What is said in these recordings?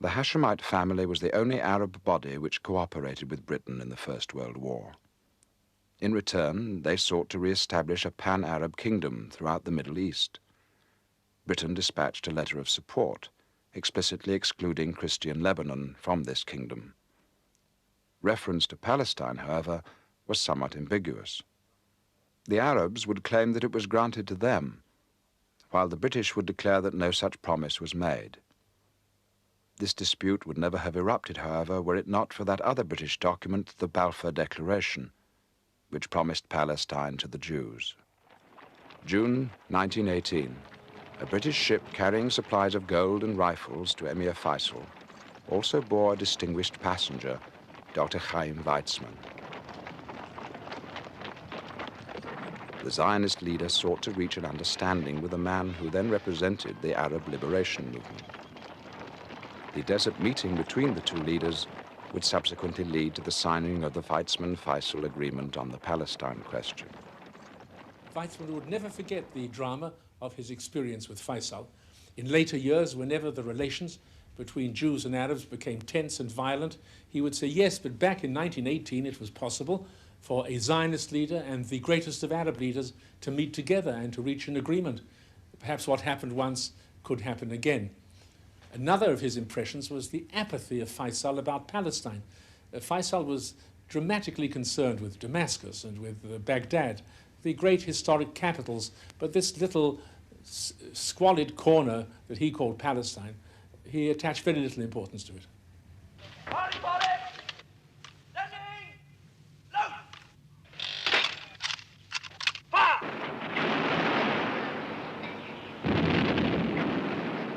The Hashemite family was the only Arab body which cooperated with Britain in the First World War. In return, they sought to re-establish a pan-Arab kingdom throughout the Middle East. Britain dispatched a letter of support, explicitly excluding Christian Lebanon from this kingdom. Reference to Palestine, however, was somewhat ambiguous. The Arabs would claim that it was granted to them, while the British would declare that no such promise was made. This dispute would never have erupted, however, were it not for that other British document, the Balfour Declaration, which promised Palestine to the Jews. June 1918, a British ship carrying supplies of gold and rifles to Emir Faisal also bore a distinguished passenger, Dr. Faisal Weizmann. The Zionist leader sought to reach an understanding with a man who then represented the Arab liberation movement. The desert meeting between the two leaders would subsequently lead to the signing of the Weizmann-Faisal Agreement on the Palestine question. Weizmann would never forget the drama of his experience with Faisal. In later years, whenever the relations between Jews and Arabs became tense and violent, he would say, yes, but back in 1918 it was possible for a Zionist leader and the greatest of Arab leaders to meet together and to reach an agreement. Perhaps what happened once could happen again. Another of his impressions was the apathy of Faisal about Palestine. Faisal was dramatically concerned with Damascus and with Baghdad, the great historic capitals, but this little squalid corner that he called Palestine, he attached very little importance to it.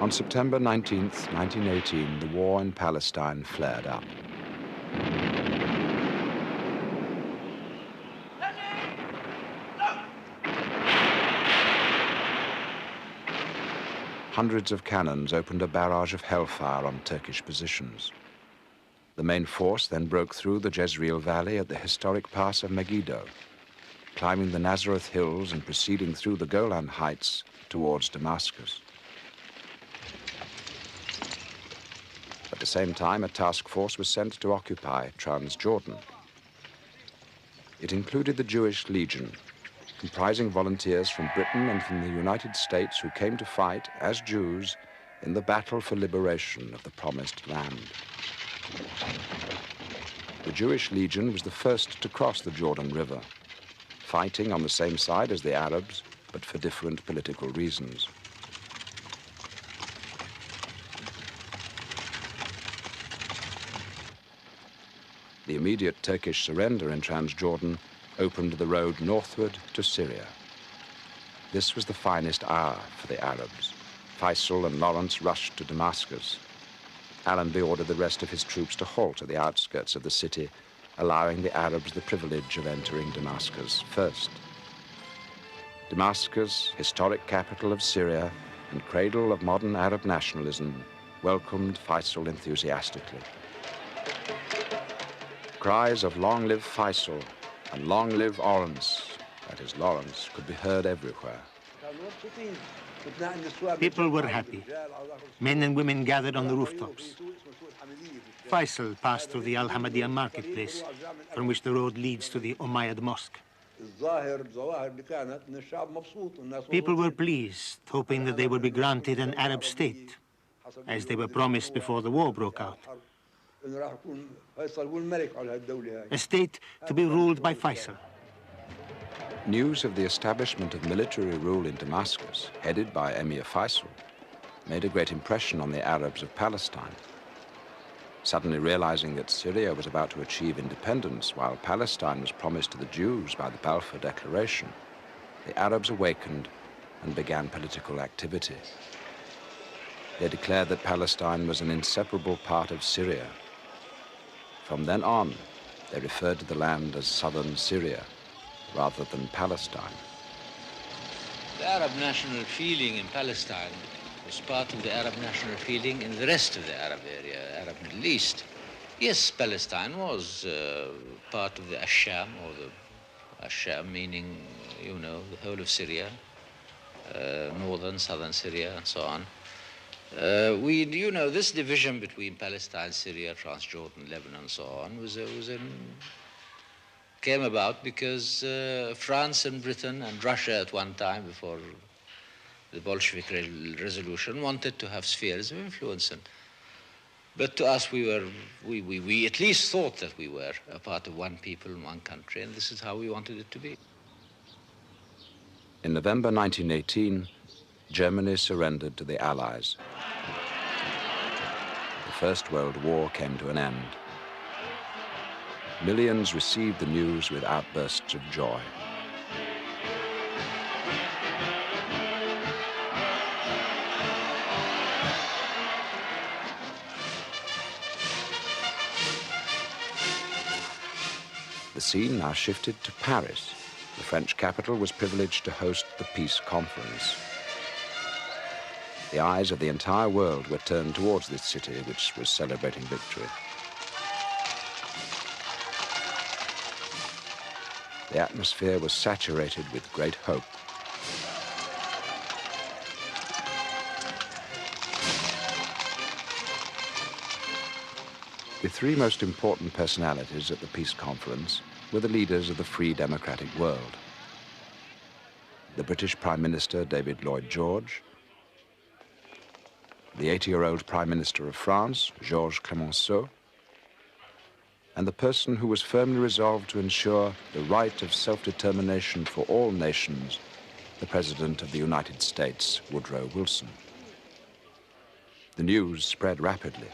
On September 19, 1918, the war in Palestine flared up. Hundreds of cannons opened a barrage of hellfire on Turkish positions. The main force then broke through the Jezreel Valley at the historic pass of Megiddo, climbing the Nazareth Hills and proceeding through the Golan Heights towards Damascus. At the same time, a task force was sent to occupy Transjordan. It included the Jewish Legion, comprising volunteers from Britain and from the United States who came to fight as Jews in the battle for liberation of the Promised Land. The Jewish Legion was the first to cross the Jordan River, fighting on the same side as the Arabs, but for different political reasons. The immediate Turkish surrender in Transjordan opened the road northward to Syria. This was the finest hour for the Arabs. Faisal and Lawrence rushed to Damascus. Allenby ordered the rest of his troops to halt at the outskirts of the city, allowing the Arabs the privilege of entering Damascus first. Damascus, historic capital of Syria and cradle of modern Arab nationalism, welcomed Faisal enthusiastically. Cries of "Long live Faisal" and "Long live Lawrence," that is Lawrence, could be heard everywhere. People were happy. Men and women gathered on the rooftops. Faisal passed through the Al-Hamadiyya marketplace, from which the road leads to the Umayyad Mosque. People were pleased, hoping that they would be granted an Arab state, as they were promised before the war broke out. A state to be ruled by Faisal. News of the establishment of military rule in Damascus, headed by Emir Faisal, made a great impression on the Arabs of Palestine. Suddenly realizing that Syria was about to achieve independence while Palestine was promised to the Jews by the Balfour Declaration, the Arabs awakened and began political activity. They declared that Palestine was an inseparable part of Syria. From then on, they referred to the land as southern Syria, rather than Palestine. The Arab national feeling in Palestine was part of the Arab national feeling in the rest of the Arab area, Arab Middle East. Yes, Palestine was part of the Asham, or the Asham meaning, the whole of Syria, northern, southern Syria, and so on. You know, this division between Palestine, Syria, Transjordan, Lebanon, and so on came about because France and Britain and Russia at one time, before the Bolshevik resolution, wanted to have spheres of influence. But to us, we at least thought that we were a part of one people and one country, and this is how we wanted it to be. In November 1918, Germany surrendered to the Allies. The First World War came to an end. Millions received the news with outbursts of joy. The scene now shifted to Paris. The French capital was privileged to host the peace conference. The eyes of the entire world were turned towards this city, which was celebrating victory. The atmosphere was saturated with great hope. The three most important personalities at the peace conference were the leaders of the free democratic world. The British Prime Minister David Lloyd George, the 80-year-old Prime Minister of France, Georges Clemenceau, and the person who was firmly resolved to ensure the right of self-determination for all nations, the President of the United States, Woodrow Wilson. The news spread rapidly.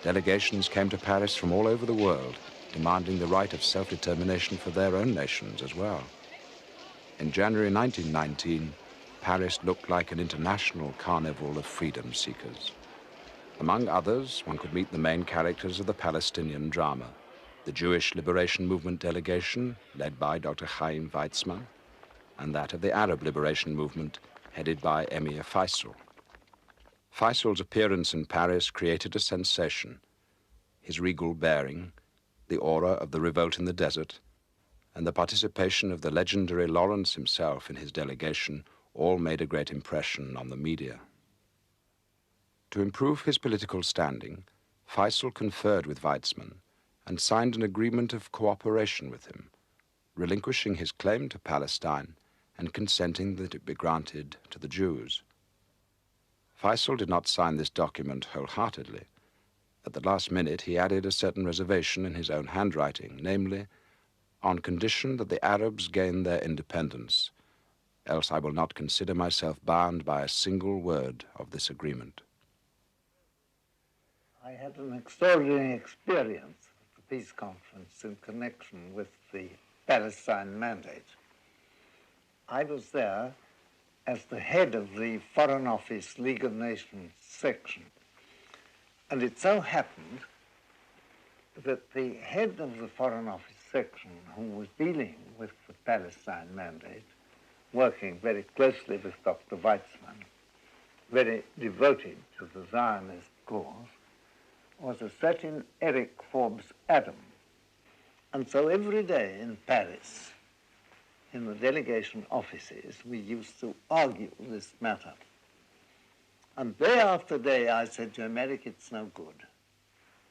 Delegations came to Paris from all over the world, demanding the right of self-determination for their own nations as well. In January 1919, Paris looked like an international carnival of freedom seekers. Among others, one could meet the main characters of the Palestinian drama, the Jewish Liberation Movement delegation, led by Dr. Chaim Weizmann, and that of the Arab Liberation Movement, headed by Emir Faisal. Faisal's appearance in Paris created a sensation. His regal bearing, the aura of the revolt in the desert, and the participation of the legendary Lawrence himself in his delegation all made a great impression on the media. To improve his political standing, Faisal conferred with Weizmann and signed an agreement of cooperation with him, relinquishing his claim to Palestine and consenting that it be granted to the Jews. Faisal did not sign this document wholeheartedly. At the last minute, he added a certain reservation in his own handwriting, namely, on condition that the Arabs gain their independence, else I will not consider myself bound by a single word of this agreement. I had an extraordinary experience at the peace conference in connection with the Palestine mandate. I was there as the head of the Foreign Office League of Nations section. And it so happened that the head of the Foreign Office section, who was dealing with the Palestine mandate, working very closely with Dr. Weizmann, very devoted to the Zionist cause, was a certain Eric Forbes Adam. And so every day in Paris, in the delegation offices, we used to argue this matter. And day after day, I said to Eric, it's no good.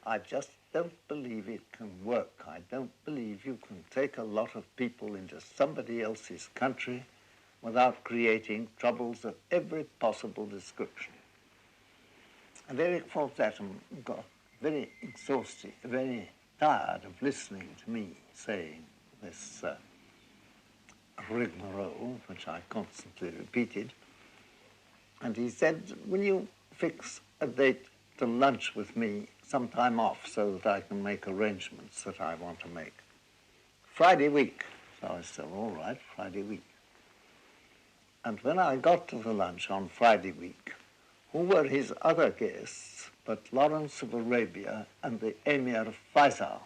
I just don't believe it can work. I don't believe you can take a lot of people into somebody else's country without creating troubles of every possible description. And Eric Forbes Adam got very exhausted, very tired of listening to me saying this rigmarole, which I constantly repeated. And he said, will you fix a date to lunch with me sometime off so that I can make arrangements that I want to make? Friday week. So I said, all right, Friday week. And when I got to the lunch on Friday week, who were his other guests but Lawrence of Arabia and the Emir of Faisal?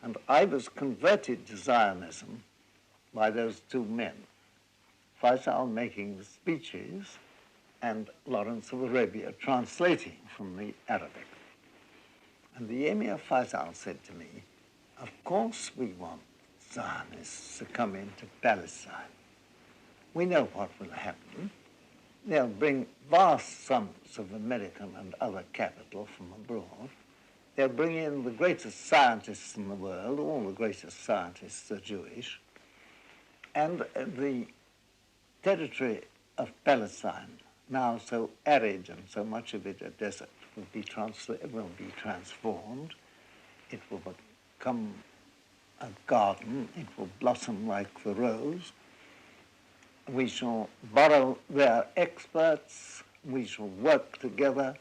And I was converted to Zionism by those two men, Faisal making the speeches and Lawrence of Arabia translating from the Arabic. And the Emir Faisal said to me, of course we want Zionists to come into Palestine. We know what will happen. They'll bring vast sums of American and other capital from abroad. They'll bring in the greatest scientists in the world. All the greatest scientists are Jewish. And the territory of Palestine, now so arid and so much of it a desert, will be transformed. It will become a garden. It will blossom like the rose. We shall borrow their experts. We shall work together.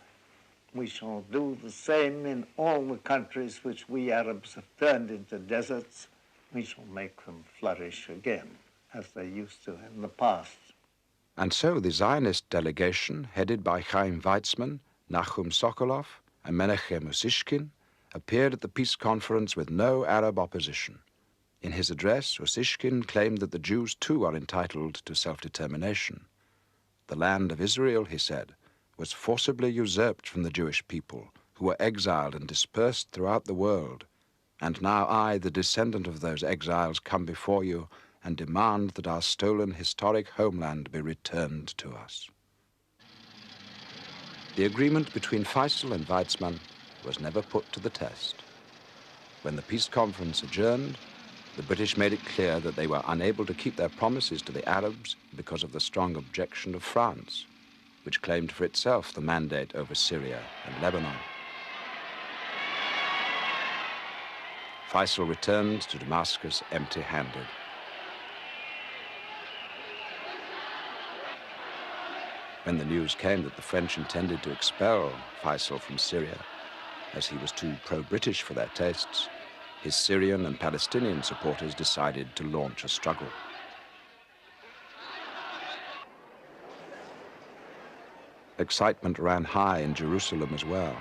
We shall do the same in all the countries which we Arabs have turned into deserts. We shall make them flourish again, as they used to in the past. And so the Zionist delegation, headed by Chaim Weizmann, Nachum Sokolov, and Menachem Usishkin, appeared at the peace conference with no Arab opposition. In his address, Usishkin claimed that the Jews too are entitled to self-determination. The land of Israel, he said, was forcibly usurped from the Jewish people, who were exiled and dispersed throughout the world. And now I, the descendant of those exiles, come before you and demand that our stolen historic homeland be returned to us. The agreement between Faisal and Weizmann was never put to the test. When the peace conference adjourned, the British made it clear that they were unable to keep their promises to the Arabs because of the strong objection of France, which claimed for itself the mandate over Syria and Lebanon. Faisal returned to Damascus empty-handed. When the news came that the French intended to expel Faisal from Syria, as he was too pro-British for their tastes, his Syrian and Palestinian supporters decided to launch a struggle. Excitement ran high in Jerusalem as well.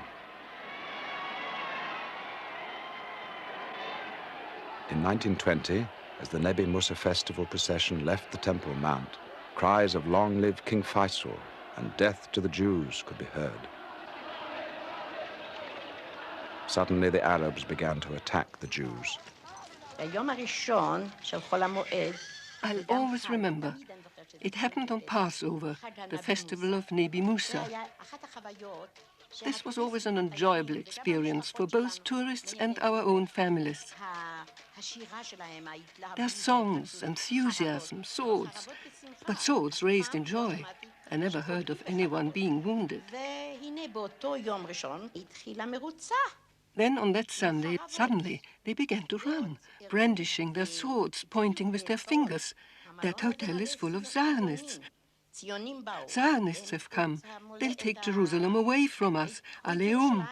In 1920, as the Nebi Musa festival procession left the Temple Mount, cries of "Long live King Faisal" and "Death to the Jews" could be heard. Suddenly the Arabs began to attack the Jews. I'll always remember. It happened on Passover, the festival of Nebi Musa. This was always an enjoyable experience for both tourists and our own families. Their songs, enthusiasm, swords, but swords raised in joy. I never heard of anyone being wounded. Then on that Sunday, suddenly they began to run, brandishing their swords, pointing with their fingers. That hotel is full of Zionists. Zionists have come. They'll take Jerusalem away from us. Aleum.